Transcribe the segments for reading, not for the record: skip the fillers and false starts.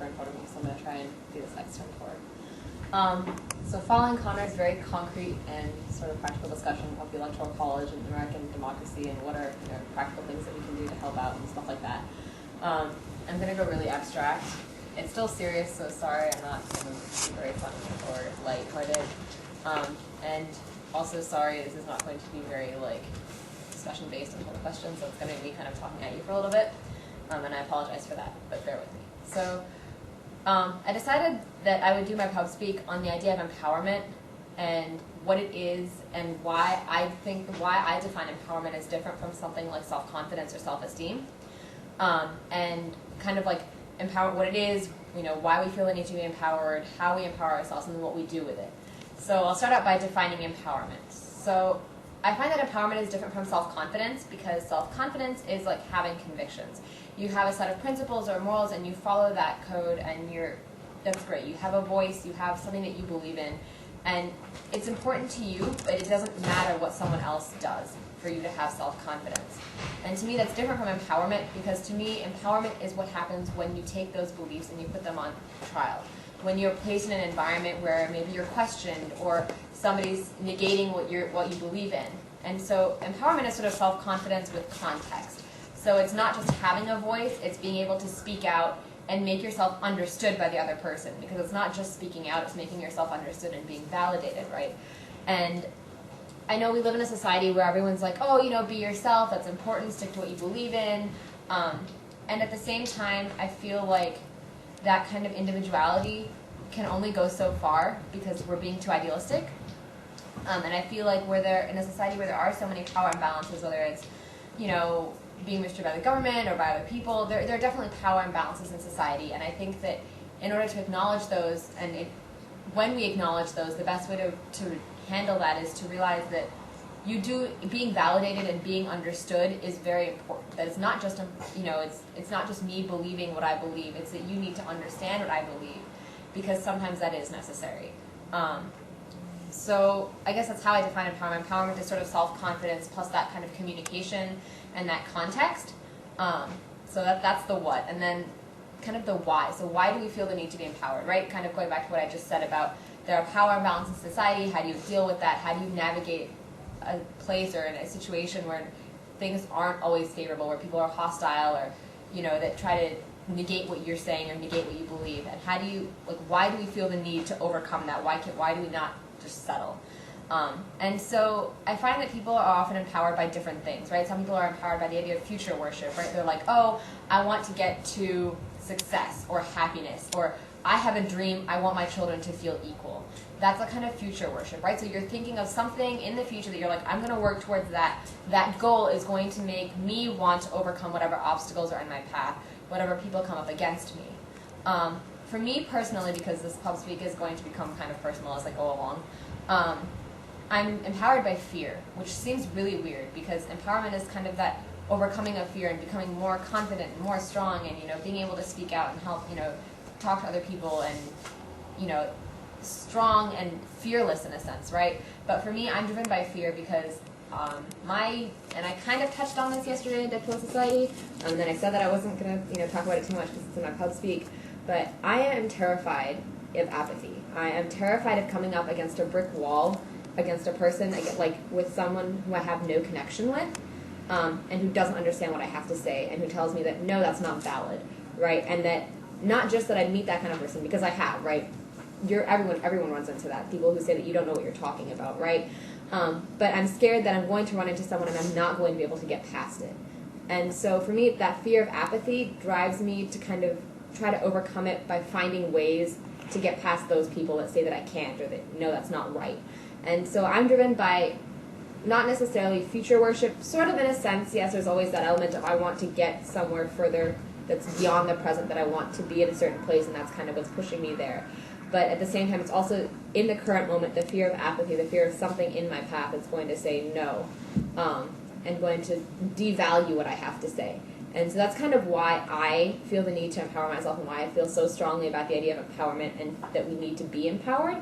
paper in front of me, so I'm going to try and do this next turn forward. So following Connor's very concrete and sort of practical discussion of the Electoral College and American democracy and what are practical things that we can do to help out and stuff like that, I'm going to go really abstract. It's still serious, so sorry I'm not going to be very funny or lighthearted. And also sorry, this is not going to be very discussion-based and full of questions, so it's going to be kind of talking at you for a little bit. And I apologize for that, but bear with me. So I decided that I would do my Pubspeak on the idea of empowerment and what it is and why I define empowerment as different from something like self-confidence or self-esteem. And kind of empower what it is, why we feel the need to be empowered, how we empower ourselves, and then what we do with it. So I'll start out by defining empowerment. So I find that empowerment is different from self-confidence because self-confidence is like having convictions. You have a set of principles or morals and you follow that code and that's great. You have a voice, you have something that you believe in, and it's important to you, but it doesn't matter what someone else does for you to have self-confidence. And to me that's different from empowerment because to me empowerment is what happens when you take those beliefs and you put them on trial. When you're placed in an environment where maybe you're questioned or somebody's negating what you believe in. And so empowerment is sort of self-confidence with context. So it's not just having a voice, it's being able to speak out and make yourself understood by the other person. Because it's not just speaking out, it's making yourself understood and being validated, right? And I know we live in a society where everyone's like, oh, be yourself, that's important, stick to what you believe in. And at the same time, I feel like that kind of individuality can only go so far because we're being too idealistic. And I feel like in a society where there are so many power imbalances, whether it's, being mistreated by the government or by other people, there are definitely power imbalances in society. And I think that in order to acknowledge those, and when we acknowledge those, the best way to handle that is to realize that being validated and being understood is very important. That it's not just it's not just me believing what I believe. It's that you need to understand what I believe, because sometimes that is necessary. So I guess that's how I define empowerment. Empowerment is sort of self-confidence plus that kind of communication and that context. So that's the what, and then kind of the why. So why do we feel the need to be empowered, right? Kind of going back to what I just said about there are power imbalances in society. How do you deal with that? How do you navigate a place or in a situation where things aren't always favorable, where people are hostile or that try to negate what you're saying or negate what you believe? And how do you why do we feel the need to overcome that? Why do we not just settle? And so I find that people are often empowered by different things, right? Some people are empowered by the idea of future worship, right? They're like, oh, I want to get to success or happiness, or I have a dream, I want my children to feel equal. That's a kind of future worship, right? So you're thinking of something in the future that you're like, I'm going to work towards that. That goal is going to make me want to overcome whatever obstacles are in my path, whatever people come up against me. For me personally, because this Pubspeak is going to become kind of personal as I go along, I'm empowered by fear, which seems really weird because empowerment is kind of that overcoming of fear and becoming more confident and more strong and being able to speak out and help talk to other people and strong and fearless in a sense, right? But for me, I'm driven by fear because and I kind of touched on this yesterday in Dead Poet Society, and then I said that I wasn't going to talk about it too much because it's in my Pubspeak, but I am terrified of apathy. I am terrified of coming up against a brick wall, against a person, with someone who I have no connection with, and who doesn't understand what I have to say, and who tells me that, no, that's not valid, right? And that, not just that I meet that kind of person, because I have, right? Everyone runs into that. People who say that you don't know what you're talking about, right? But I'm scared that I'm going to run into someone and I'm not going to be able to get past it. And so for me, that fear of apathy drives me to kind of try to overcome it by finding ways to get past those people that say that I can't or that, no, that's not right. And so I'm driven by not necessarily future worship, sort of in a sense, yes, there's always that element of I want to get somewhere further that's beyond the present, that I want to be at a certain place, and that's kind of what's pushing me there. But at the same time, it's also, in the current moment, the fear of apathy, the fear of something in my path that's going to say no, and going to devalue what I have to say. And so that's kind of why I feel the need to empower myself and why I feel so strongly about the idea of empowerment and that we need to be empowered.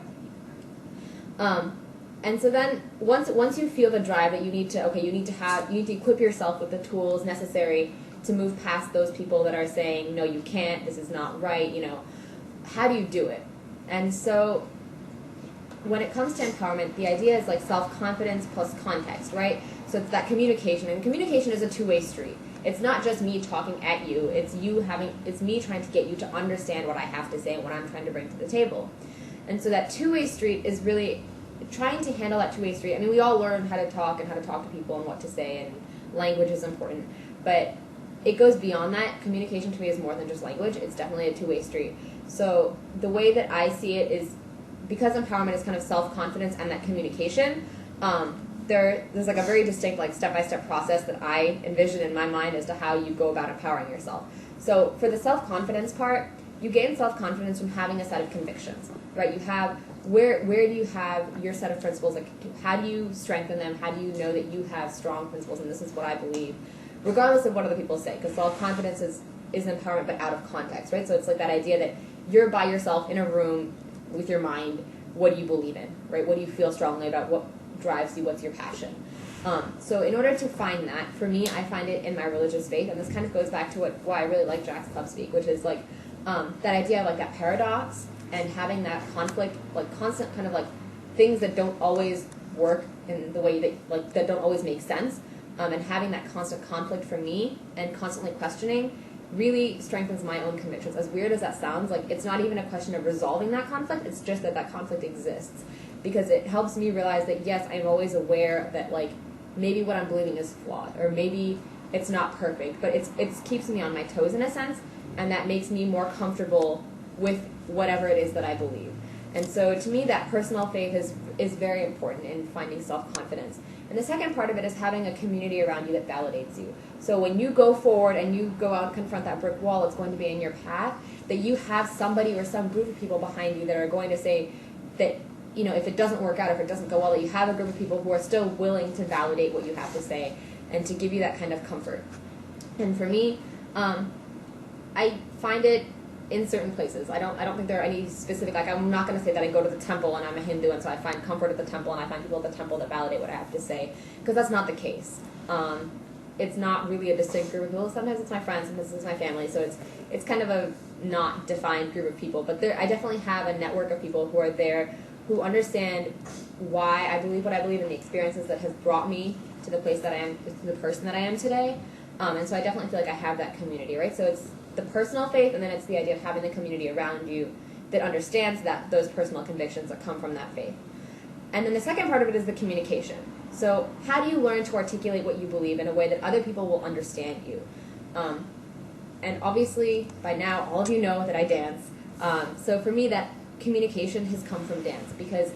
And so then once you feel the drive that you need to equip yourself with the tools necessary to move past those people that are saying, no, you can't, this is not right, how do you do it? And so when it comes to empowerment, the idea is like self-confidence plus context, right? So it's that communication, and communication is a two-way street. It's not just me talking at you, it's me trying to get you to understand what I have to say and what I'm trying to bring to the table. And so that two-way street is really trying to handle that two-way street. I mean, we all learn how to talk and how to talk to people and what to say, and language is important, but it goes beyond that. Communication to me is more than just language. It's definitely a two-way street. So the way that I see it is, because empowerment is kind of self-confidence and that communication, there's like a very distinct like step-by-step process that I envision in my mind as to how you go about empowering yourself. So for the self-confidence part, you gain self-confidence from having a set of convictions, right? You have, where do you have your set of principles? Like, how do you strengthen them? How do you know that you have strong principles and this is what I believe, regardless of what other people say? Because self-confidence is empowerment, but out of context, right? So it's like that idea that you're by yourself in a room with your mind. What do you believe in, right? What do you feel strongly about? What drives you? What's your passion? So in order to find that, for me, I find it in my religious faith, and this kind of goes back to why I really like Jack's Pubspeak, which is like that idea of like that paradox and having that conflict, like constant kind of like things that don't always work in the way that don't always make sense, and having that constant conflict for me and constantly questioning really strengthens my own convictions. As weird as that sounds, like it's not even a question of resolving that conflict, it's just that conflict exists, because it helps me realize that yes, I'm always aware that like maybe what I'm believing is flawed, or maybe it's not perfect, but it keeps me on my toes in a sense, and that makes me more comfortable with whatever it is that I believe. And so to me, that personal faith is very important in finding self-confidence. And the second part of it is having a community around you that validates you. So when you go forward and you go out and confront that brick wall that's going to be in your path, that you have somebody or some group of people behind you that are going to say that, if it doesn't work out, if it doesn't go well, that you have a group of people who are still willing to validate what you have to say and to give you that kind of comfort. And for me, I find it in certain places. I don't think there are any specific, like I'm not going to say that I go to the temple and I'm a Hindu and so I find comfort at the temple and I find people at the temple that validate what I have to say, because that's not the case. It's not really a distinct group of people. Sometimes it's my friends, sometimes it's my family, so it's kind of a not defined group of people. But I definitely have a network of people who are there, who understand why I believe what I believe and the experiences that has brought me to the place that I am, to the person that I am today. And so I definitely feel like I have that community, right? So it's the personal faith, and then it's the idea of having the community around you that understands that those personal convictions that come from that faith. And then the second part of it is the communication. So how do you learn to articulate what you believe in a way that other people will understand you? And obviously, by now, all of you know that I dance. So for me, that communication has come from dance, because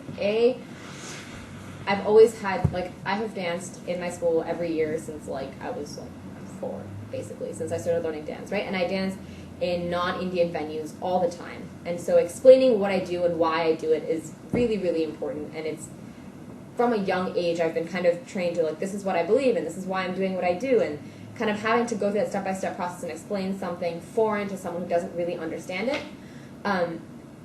I've always had, I have danced in my school every year since, I was, 4, basically, since I started learning dance, right? And I dance in non-Indian venues all the time. And so explaining what I do and why I do it is really, really important. And it's, from a young age, I've been kind of trained to, this is what I believe and this is why I'm doing what I do. And kind of having to go through that step-by-step process and explain something foreign to someone who doesn't really understand it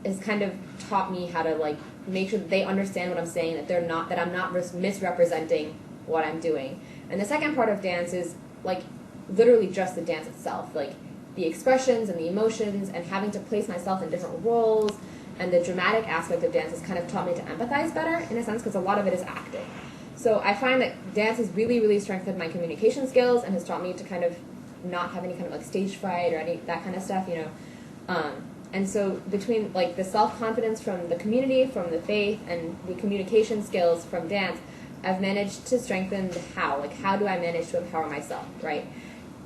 has kind of taught me how to, make sure that they understand what I'm saying, that I'm not misrepresenting what I'm doing. And the second part of dance is, literally just the dance itself, the expressions and the emotions and having to place myself in different roles, and the dramatic aspect of dance has kind of taught me to empathize better, in a sense, because a lot of it is acting. So I find that dance has really, really strengthened my communication skills and has taught me to kind of not have any kind of stage fright or any that kind of stuff, And so between the self-confidence from the community, from the faith, and the communication skills from dance, I've managed to strengthen the how. How do I manage to empower myself, right?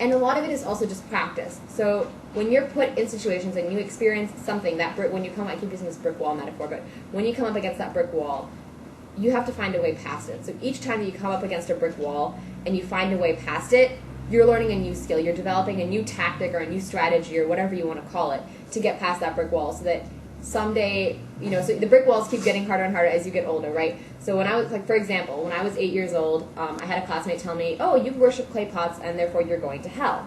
And a lot of it is also just practice. So when you're put in situations and you experience something, when you come, I keep using this brick wall metaphor, but when you come up against that brick wall, you have to find a way past it. So each time that you come up against a brick wall and you find a way past it, you're learning a new skill. You're developing a new tactic or a new strategy or whatever you want to call it to get past that brick wall, so that someday, so the brick walls keep getting harder and harder as you get older, right? So when I was, for example, when I was 8 years old, I had a classmate tell me, oh, you worship clay pots and therefore you're going to hell.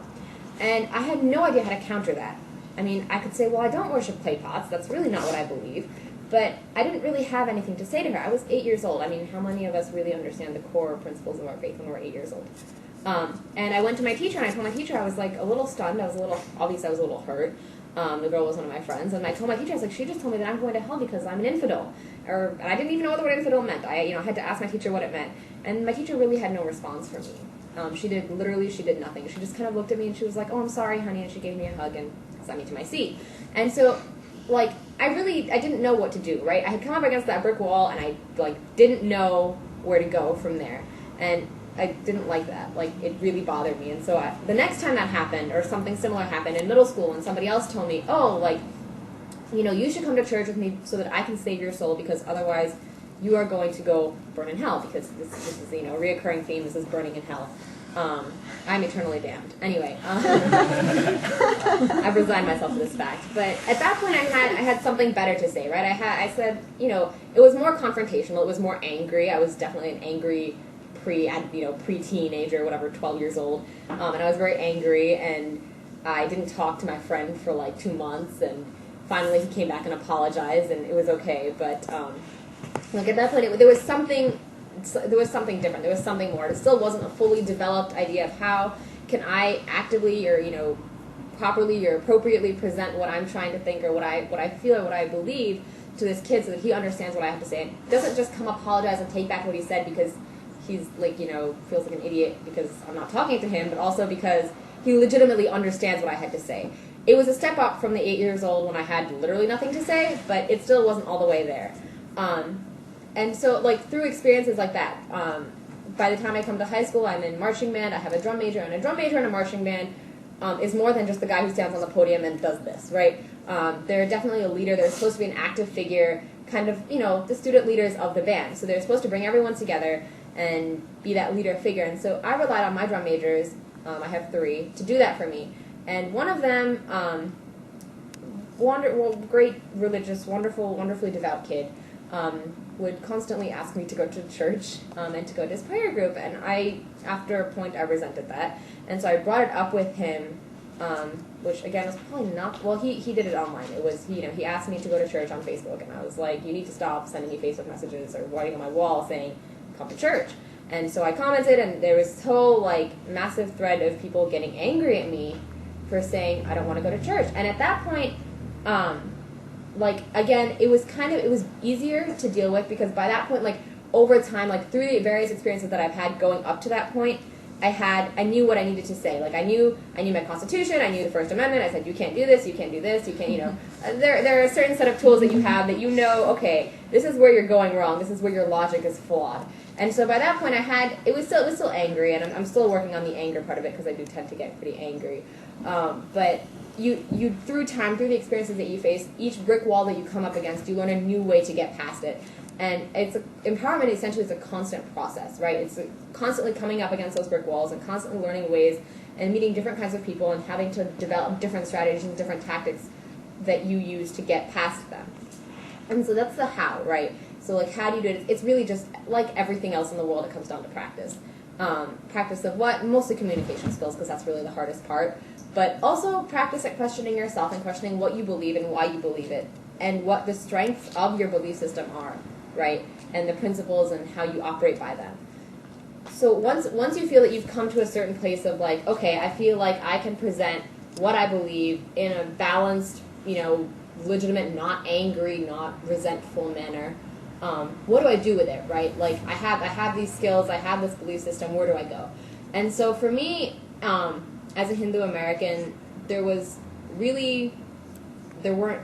And I had no idea how to counter that. I mean, I could say, well, I don't worship clay pots. That's really not what I believe. But I didn't really have anything to say to her. I was 8 years old. I mean, how many of us really understand the core principles of our faith when we're 8 years old? And I went to my teacher, and I told my teacher, I was like a little stunned. Obviously I was a little hurt. The girl was one of my friends, and I told my teacher, I was like, she just told me that I'm going to hell because I'm an infidel. And I didn't even know what the word infidel meant. I had to ask my teacher what it meant. And my teacher really had no response for me. She did nothing. She just kind of looked at me, and she was like, oh, I'm sorry, honey, and she gave me a hug and sent me to my seat. And so, like, I didn't know what to do, right? I had come up against that brick wall, and I, like, didn't know where to go from there. And I didn't like that. Like, it really bothered me. And so the next time that happened, or something similar happened in middle school, and somebody else told me, oh, like, you should come to church with me so that I can save your soul, because otherwise you are going to go burn in hell, because this is, a reoccurring theme. This is burning in hell. I'm eternally damned. Anyway, I've resigned myself to this fact. But at that point, I had something better to say, right? I said, it was more confrontational. It was more angry. I was definitely an angry pre-teenager, whatever, 12 years old. And I was very angry, and I didn't talk to my friend for like 2 months, and finally he came back and apologized, and it was okay. But like at that point, there was something different. There was something more. It still wasn't a fully developed idea of how can I actively or properly or appropriately present what I'm trying to think, or what I feel or what I believe to this kid, so that he understands what I have to say. It doesn't just come apologize and take back what he said because he's like, feels like an idiot because I'm not talking to him, but also because he legitimately understands what I had to say. It was a step up from the 8 years old when I had literally nothing to say, but it still wasn't all the way there. And so, like, through experiences like that, by the time I come to high school, I'm in marching band, I have a drum major, and a drum major in a marching band is more than just the guy who stands on the podium and does this, right? They're definitely a leader. They're supposed to be an active figure, kind of, the student leaders of the band. So they're supposed to bring everyone together and be that leader figure. And so I relied on my drum majors, I have 3, to do that for me. And one of them, great religious, wonderfully devout kid, would constantly ask me to go to church and to go to his prayer group. And after a point, I resented that. And so I brought it up with him, which again was probably not, well, he did it online. It was, he asked me to go to church on Facebook, and I was like, you need to stop sending me Facebook messages or writing on my wall saying, come to church. And so I commented, and there was this whole, like, massive thread of people getting angry at me for saying I don't want to go to church. And at that point, again, it was easier to deal with, because by that point, like, over time, like, through the various experiences that I've had going up to that point, I knew what I needed to say. Like, I knew my Constitution, I knew the First Amendment. I said, you can't do this, you can't do this, you can't, there are a certain set of tools that you have that okay, this is where you're going wrong, this is where your logic is flawed. And so by that point, it was still angry, and I'm still working on the anger part of it, because I do tend to get pretty angry. But you through time, through the experiences that you face, each brick wall that you come up against, you learn a new way to get past it. And empowerment essentially is a constant process, right? It's constantly coming up against those brick walls and constantly learning ways and meeting different kinds of people and having to develop different strategies and different tactics that you use to get past them. And so that's the how, right? So, like, how do you do it? It's really just like everything else in the world, it comes down to practice. Practice of what? Mostly communication skills, because that's really the hardest part. But also practice at questioning yourself and questioning what you believe and why you believe it, and what the strengths of your belief system are, right? And the principles and how you operate by them. So once you feel that you've come to a certain place of, like, okay, I feel like I can present what I believe in a balanced, legitimate, not angry, not resentful manner, what do I do with it, right? Like, I have these skills, I have this belief system, where do I go? And so for me, as a Hindu American, there weren't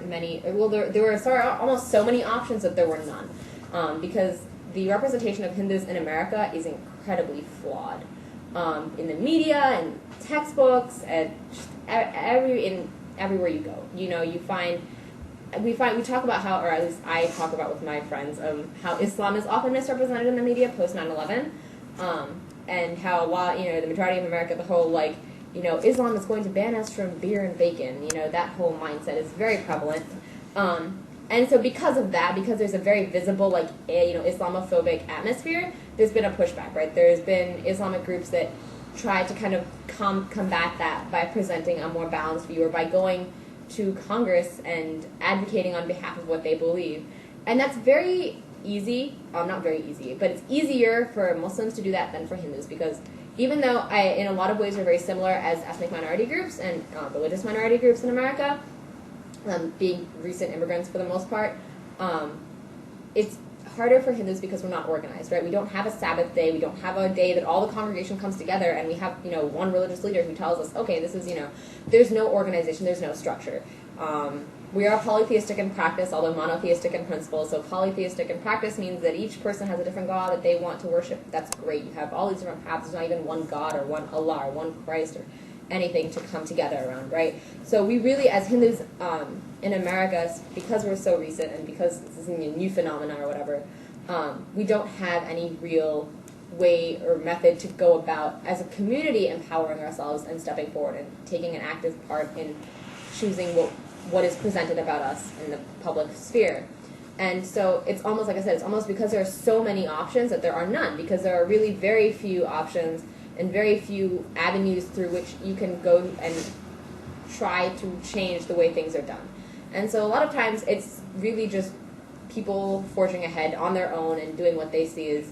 many, well, there were almost so many options that there were none, because the representation of Hindus in America is incredibly flawed, in the media and textbooks and everywhere you go. We talk about how, or at least I talk about with my friends, how Islam is often misrepresented in the media post 9/11, and how while the majority of America, the whole Islam is going to ban us from beer and bacon, that whole mindset is very prevalent, and so because of that, because there's a very visible Islamophobic atmosphere, there's been a pushback, right? There's been Islamic groups that try to kind of combat that by presenting a more balanced view, or by going to Congress and advocating on behalf of what they believe. And that's very easy, not very easy, but it's easier for Muslims to do that than for Hindus, because even though in a lot of ways, are very similar as ethnic minority groups and religious minority groups in America, being recent immigrants for the most part, it's harder for Hindus because we're not organized, right? We don't have a Sabbath day. We don't have a day that all the congregation comes together and we have, one religious leader who tells us, okay, this is, there's no organization, there's no structure. We are polytheistic in practice, although monotheistic in principle. So polytheistic in practice means that each person has a different God that they want to worship. That's great. You have all these different paths. There's not even one God or one Allah or one Christ or anything to come together around, right? So we really, as Hindus in America, because we're so recent and because this is a new phenomenon or whatever, we don't have any real way or method to go about, as a community, empowering ourselves and stepping forward and taking an active part in choosing what is presented about us in the public sphere. And so it's almost, like I said, it's almost because there are so many options that there are none, because there are really very few options and very few avenues through which you can go and try to change the way things are done. And so a lot of times it's really just people forging ahead on their own and doing what they see as,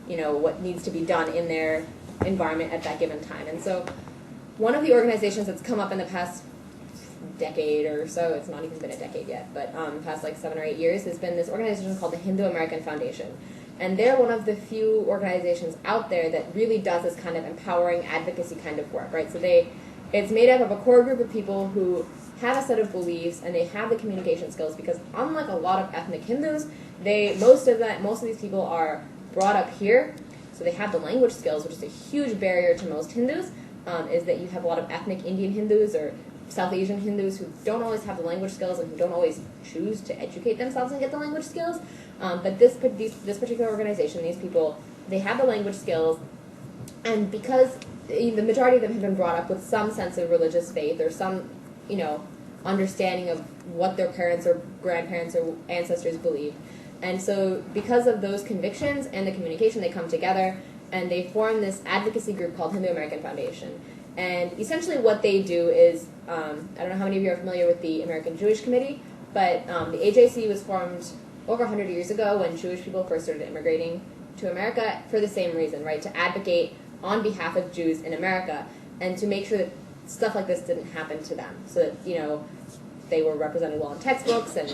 what needs to be done in their environment at that given time. And so one of the organizations that's come up in the past decade or so, it's not even been a decade yet, but past like 7 or 8 years, has been this organization called the Hindu American Foundation. And they're one of the few organizations out there that really does this kind of empowering advocacy kind of work, right? So it's made up of a core group of people who have a set of beliefs and they have the communication skills, because unlike a lot of ethnic Hindus, most of these people are brought up here, so they have the language skills, which is a huge barrier to most Hindus, is that you have a lot of ethnic Indian Hindus or South Asian Hindus who don't always have the language skills and who don't always choose to educate themselves and get the language skills. But this particular organization, these people, they have the language skills, and because the majority of them have been brought up with some sense of religious faith or some, understanding of what their parents or grandparents or ancestors believed. And so because of those convictions and the communication, they come together and they form this advocacy group called Hindu American Foundation. And essentially what they do is, I don't know how many of you are familiar with the American Jewish Committee, but the AJC was formed over 100 years ago when Jewish people first started immigrating to America for the same reason, right? To advocate on behalf of Jews in America and to make sure that stuff like this didn't happen to them, so that, they were represented well in textbooks and,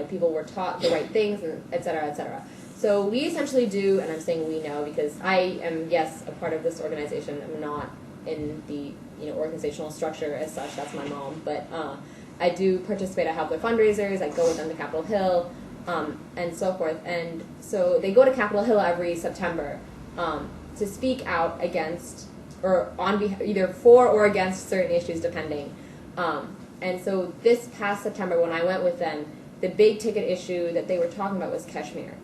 people were taught the right things, and et cetera, et cetera. So we essentially do, and I'm saying we know because I am, yes, a part of this organization. I'm not in the organizational structure as such. That's my mom, but I do participate. I help their fundraisers. I go with them to Capitol Hill, and so forth. And so they go to Capitol Hill every September to speak out against or on behalf, either for or against certain issues, depending. And so this past September, when I went with them, the big ticket issue that they were talking about was Kashmir.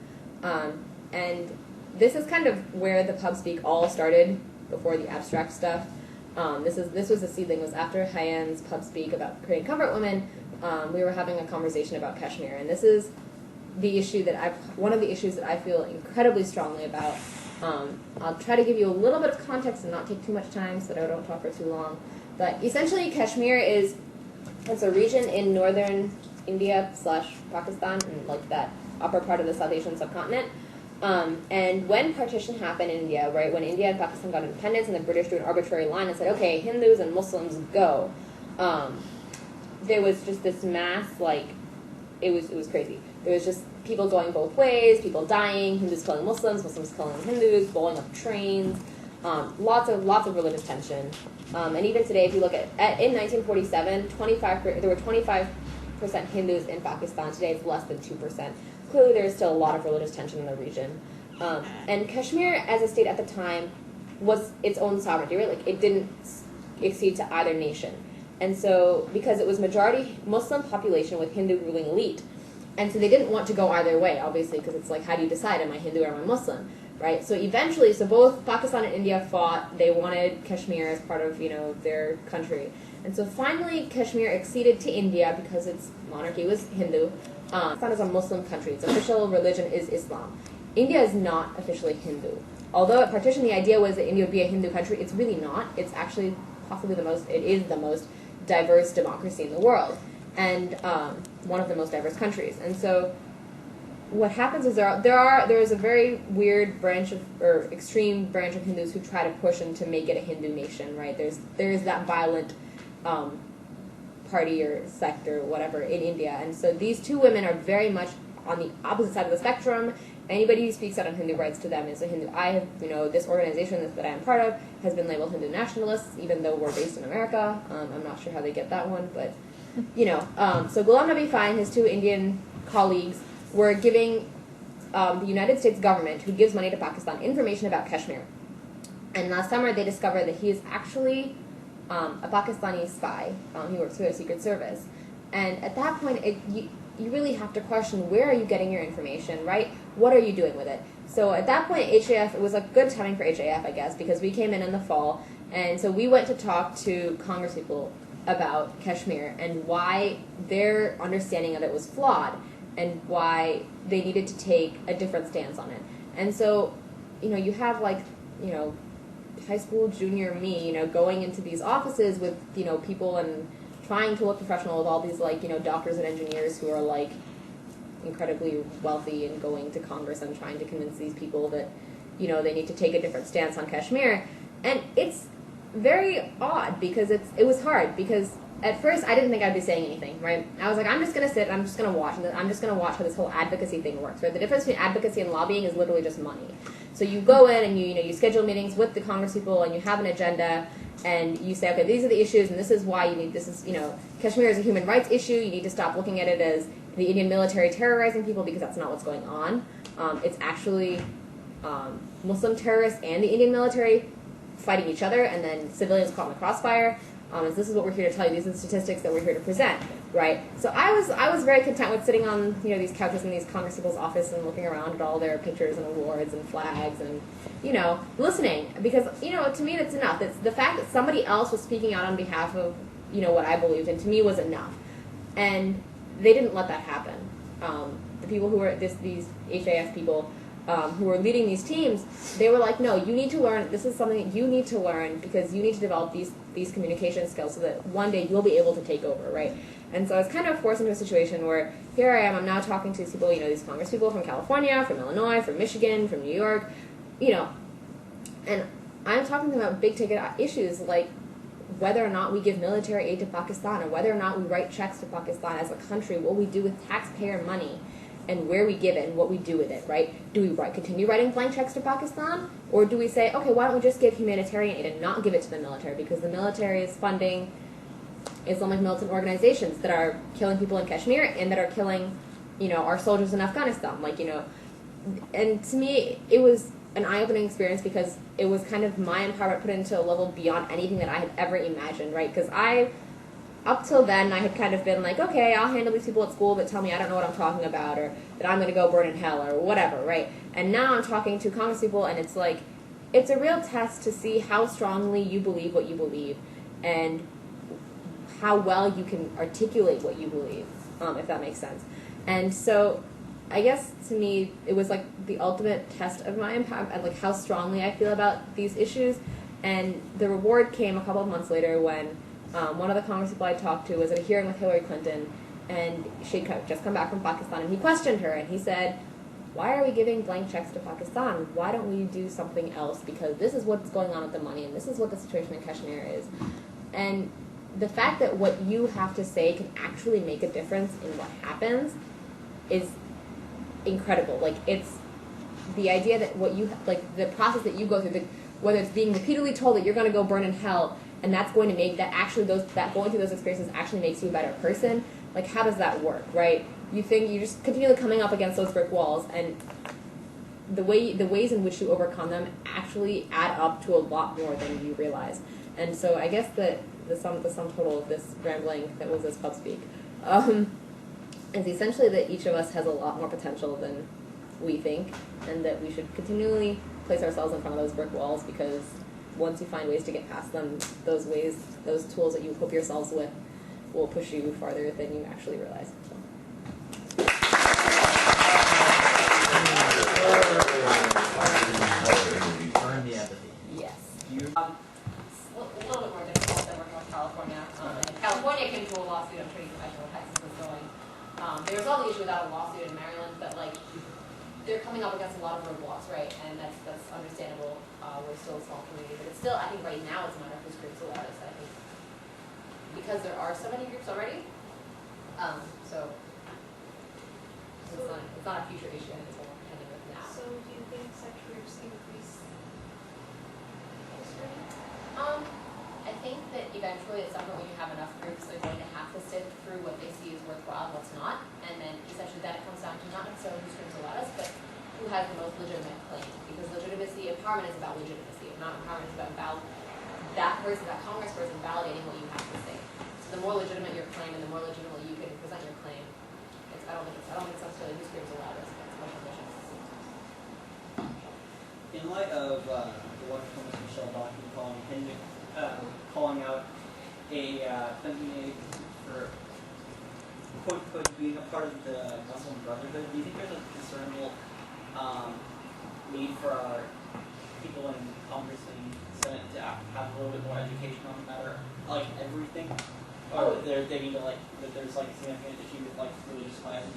And this is kind of where the Pubspeak all started before the abstract stuff. This was the seedling. Was after Hyan's Pubspeak about creating comfort women. We were having a conversation about Kashmir, and this is the issue that one of the issues that I feel incredibly strongly about. I'll try to give you a little bit of context and not take too much time so that I don't talk for too long. But essentially, Kashmir it's a region in northern India / Pakistan, and like that upper part of the South Asian subcontinent. And when partition happened in India, right, when India and Pakistan got independence and the British drew an arbitrary line and said, okay, Hindus and Muslims go, there was just this mass, it was crazy. There was just people going both ways, people dying, Hindus killing Muslims, Muslims killing Hindus, blowing up trains, lots of religious tension. And even today, if you look at in 1947, there were 25% Hindus in Pakistan. Today, it's less than 2%. Clearly, there is still a lot of religious tension in the region. And Kashmir, as a state at the time, was its own sovereignty, right? It didn't accede to either nation. And so, because it was majority Muslim population with Hindu ruling elite, and so they didn't want to go either way, obviously, because it's how do you decide, am I Hindu or am I Muslim, right? So eventually, both Pakistan and India fought. They wanted Kashmir as part of, their country. And so finally, Kashmir acceded to India because its monarchy was Hindu. Pakistan is a Muslim country. Its official religion is Islam. India is not officially Hindu. Although at partition the idea was that India would be a Hindu country, it's really not. It's actually it is the most diverse democracy in the world, and one of the most diverse countries. And so what happens is there is a very weird branch of, or extreme branch of Hindus who try to push and to make it a Hindu nation, right? There's that violent party or sect or whatever in India, and so these two women are very much on the opposite side of the spectrum. Anybody who speaks out on Hindu rights to them is a Hindu. I have, this organization that I am part of has been labeled Hindu nationalists, even though we're based in America. I'm not sure how they get that one, but, so Ghulam Nabi Fine and his two Indian colleagues were giving the United States government, who gives money to Pakistan, information about Kashmir. And last summer they discovered that he is actually a Pakistani spy. He works for the Secret Service. And at that point, you really have to question, where are you getting your information, right? What are you doing with it? So at that point, HAF, it was a good timing for HAF, I guess, because we came in the fall, and so we went to talk to Congress people about Kashmir and why their understanding of it was flawed and why they needed to take a different stance on it. And so, you have high school junior me, going into these offices with, people and trying to look professional with all these, doctors and engineers who are, incredibly wealthy and going to Congress and trying to convince these people that, they need to take a different stance on Kashmir. And it's very odd because it was hard because at first I didn't think I'd be saying anything, right? I was like, I'm just going to sit and I'm just going to watch. And I'm just going to watch how this whole advocacy thing works, right? The difference between advocacy and lobbying is literally just money. So you go in and you schedule meetings with the Congress people and you have an agenda and you say, okay, these are the issues and this is why you need, Kashmir is a human rights issue. You need to stop looking at it as the Indian military terrorizing people because that's not what's going on. It's actually Muslim terrorists and the Indian military fighting each other and then civilians caught in the crossfire. This is what we're here to tell you. These are the statistics that we're here to present, right? So I was very content with sitting on these couches in these Congress people's office and looking around at all their pictures and awards and flags and listening because to me that's enough. It's the fact that somebody else was speaking out on behalf of what I believed in to me was enough, and they didn't let that happen. The people who were these HAF people. Who were leading these teams, they were like, no, you need to learn, this is something that you need to learn because you need to develop these communication skills so that one day you'll be able to take over, right? And so I was kind of forced into a situation where here I am, I'm now talking to these people, these Congress people from California, from Illinois, from Michigan, from New York, and I'm talking to them about big ticket issues like whether or not we give military aid to Pakistan or whether or not we write checks to Pakistan as a country, what we do with taxpayer money. And where we give it and what we do with it, right? Do we continue writing blank checks to Pakistan? Or do we say, okay, why don't we just give humanitarian aid and not give it to the military? Because the military is funding Islamic militant organizations that are killing people in Kashmir and that are killing, our soldiers in Afghanistan. And to me, it was an eye-opening experience because it was kind of my empowerment put into a level beyond anything that I had ever imagined, right? Because up till then, I had kind of been like, okay, I'll handle these people at school that tell me I don't know what I'm talking about or that I'm going to go burn in hell or whatever, right? And now I'm talking to Congress people, and it's like, it's a real test to see how strongly you believe what you believe and how well you can articulate what you believe, if that makes sense. And so I guess to me, it was like the ultimate test of my empowerment and like how strongly I feel about these issues. And the reward came a couple of months later when one of the Congress people I talked to was at a hearing with Hillary Clinton, and she'd just come back from Pakistan, and he questioned her, and he said, why are we giving blank checks to Pakistan? Why don't we do something else? Because this is what's going on with the money, and this is what the situation in Kashmir is. And the fact that what you have to say can actually make a difference in what happens is incredible. It's the idea that the process that you go through, whether it's being repeatedly told that you're going to go burn in hell, and that's going to make that actually that going through those experiences actually makes you a better person. How does that work, right? You think you're just continually coming up against those brick walls, and the ways in which you overcome them actually add up to a lot more than you realize. And so I guess that the sum total of this rambling that was this Pubspeak is essentially that each of us has a lot more potential than we think, and that we should continually place ourselves in front of those brick walls because once you find ways to get past them, those tools that you equip yourselves with will push you farther than you actually realize. So. Earn the empathy. Yes. A little bit more difficult than working with California. California came to a lawsuit. I'm sure you can imagine where Texas was going. They resolved the issue without a lawsuit in Maryland, but like they're coming up against a lot of roadblocks, right? And that's understandable. We're still a small community, but it's still, I think right now it's a matter of whose groups allow us. I think because there are so many groups already, so it's not a future issue. I think it's what we're contending with now. So do you think such groups increase this rate? I think that eventually at some point when you have enough groups, they're going to have to sift through what they see as worthwhile and what's not, and then essentially then it comes down to not necessarily who screams the loudest, but who has the most legitimate claim. Because legitimacy, empowerment is about legitimacy. Not empowerment is about that person, that Congress person validating what you have to say. So the more legitimate your claim and the more legitimately you can present your claim, I don't think it's necessarily who screams the loudest, but it's much more legitimacy. In light of the wonderful Miss Michelle Bachman calling out a Clinton aide for quote unquote being a part of the Muslim Brotherhood, do you think there's a discernible need for our people in Congress and Senate to have a little bit more education on the matter, like everything? Or they need to that there's a significant issue with religious classes?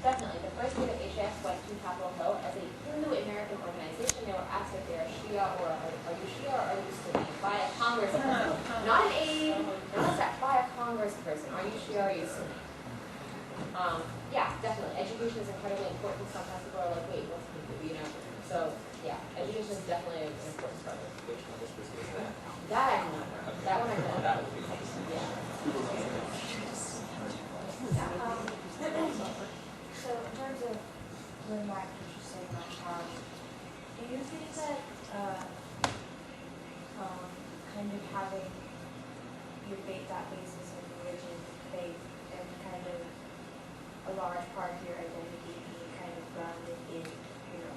Definitely. The first day that HAX went to Capitol Hill as a Hindu-American organization, they were asked if they are Shia or are you Shia or are you Sunni? By a congressperson. Not an aide, not that, by a congressperson. Are you Shia or are you Sunni? Yeah, definitely. Education is incredibly important. Sometimes people are like, wait, what's Hindu, So, yeah, education is definitely an important part of it. That I know. That one I know. Yeah. So in terms of going back to what you're saying about power, do you think that kind of having your that basis in religion, faith, and kind of a large part of your identity being kind of grounded in Hindu,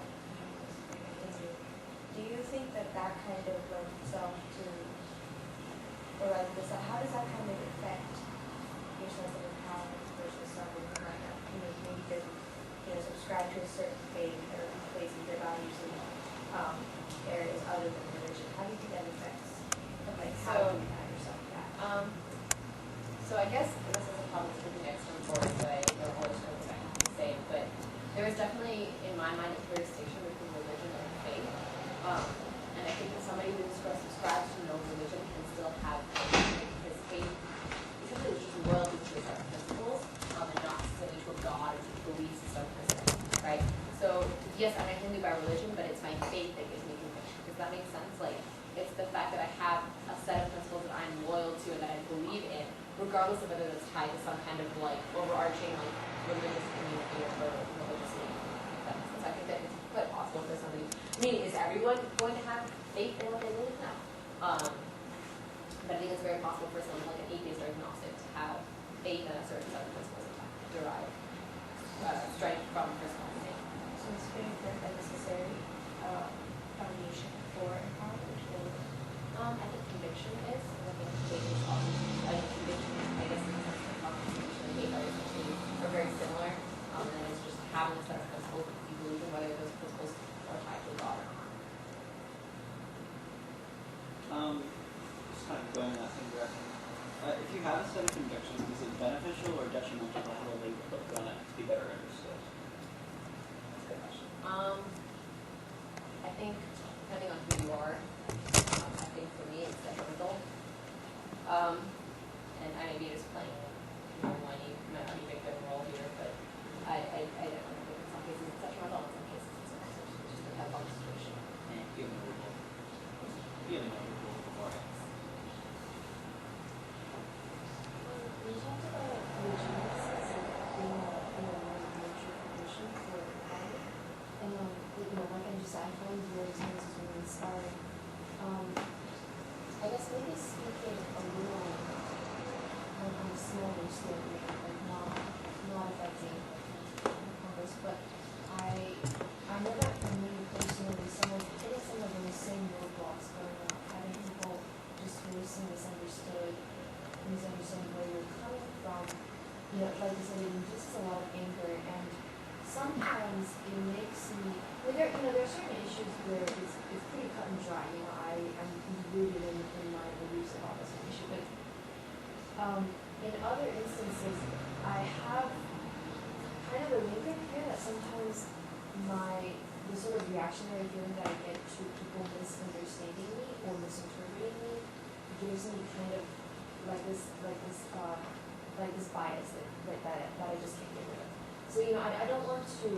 do you think that kind of lends itself to, or how does that kind of affect your sense of empowerment versus someone who might not, maybe doesn't, subscribe to a certain faith or places their values in areas other than religion? How do you think that affects, how you have yourself back? So I guess this is a problem with the next one forward, so I don't always know what I have to say, but there is definitely, in my mind, a clear distinction between religion and faith. And I think that somebody who subscribes to no religion can still have faith, because faith essentially is just loyalty to certain principles, and not necessarily to a god or to beliefs in some principles, right? So yes, I'm a Hindu by religion, but it's my faith that gives me conviction. Does that make sense? It's the fact that I have a set of principles that I'm loyal to and that I believe in, regardless of whether it's tied to some kind of overarching religious community or religious league. So I think that it's quite possible for somebody. I mean, is everyone going to have faith in what they believe? No. But I think it's very possible for someone like an atheist or agnostic to have faith in a certain set of principles that derive strength from personal faith. So it's faith a necessary foundation for empowerment? I think conviction is. I think faith is also. I think conviction, I guess, in the sense of constitution and faith are very similar. And it's just having a set of principles that you believe in, whether those principles are tied to God or not. Just kind of going in that same direction. If you have a set of convictions, is it beneficial or detrimental to have a label book on it to be better understood? That's a good question. I think depending on who you are, I think for me it's detrimental. And I may be just playing a victim role here, but I definitely think in some cases it's detrimental, in some cases it's not. It just depends on the situation. And given the rule. Feeling of the rule beforehand. You talked about religion being a major tradition for power. And like I just said, I find your experiences really inspiring. I guess maybe speaking a little on a smaller scale, not affecting Congress, but I know that for me personally, hitting some of those same roadblocks growing up, having people just really misunderstanding where you're coming from, like you said, it just a lot of anger, and sometimes it makes me, there are certain issues where it's pretty cut and dry, I'm rooted in my beliefs about this issue, but in other instances, I have reactionary feeling that I get to people misunderstanding me or misinterpreting me gives me kind of like this bias that I just can't get rid of. So I don't want to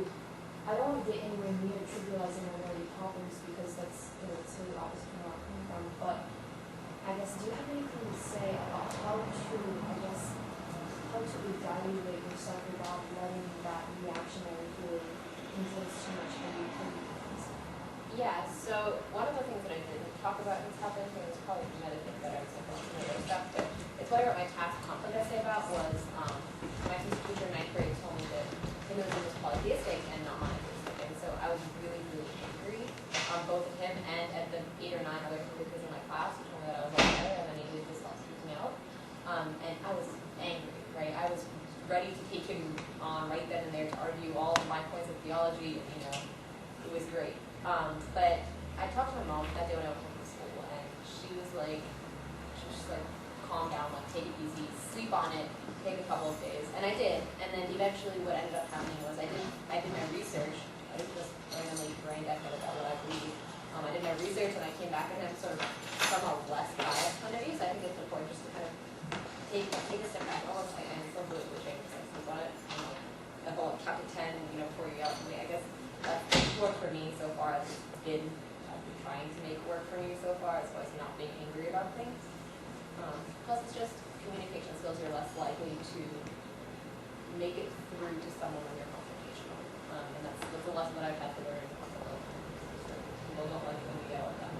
get anywhere near trivializing minority problems because that's it's really obvious from where I'm coming from. But I guess do you have anything to say about how to evaluate yourself without letting that reactionary feeling influence too much how you things? Yeah, so one of the things that I didn't talk about in this topic, and it's probably another thing that I was thinking about some other stuff, but it's what I wrote my task conflict essay about was my physics teacher in ninth grade told me that Hinduism was polytheistic and not monotheistic, and so I was really, really angry both at him and at the 8 or 9 other Hindus in my class who told me that I was all better and I needed to stop speaking out. And I was angry, right? I was ready to take him on right then and there to argue all of my points of theology, it was great. But I talked to my mom that day when I went home from school, and she was just like, calm down, like, take it easy, sleep on it, take a couple of days. And I did. And then eventually what ended up happening was I did my research. I was just randomly brain dead about what I believe. I did my research and I came back and I'm sort of from a less biased point of view, so I think it's important just to kind of take a step back, almost like I'm so really change sense on it. The whole chapter 10, before you yell at me, I guess that's worked for me so far. I've been trying to make work for me so far as far as not being angry about things. Plus it's just communication skills, you're less likely to make it through to someone when you're confrontational. And that's a lesson that I've had to learn. People don't like it when you yell at them.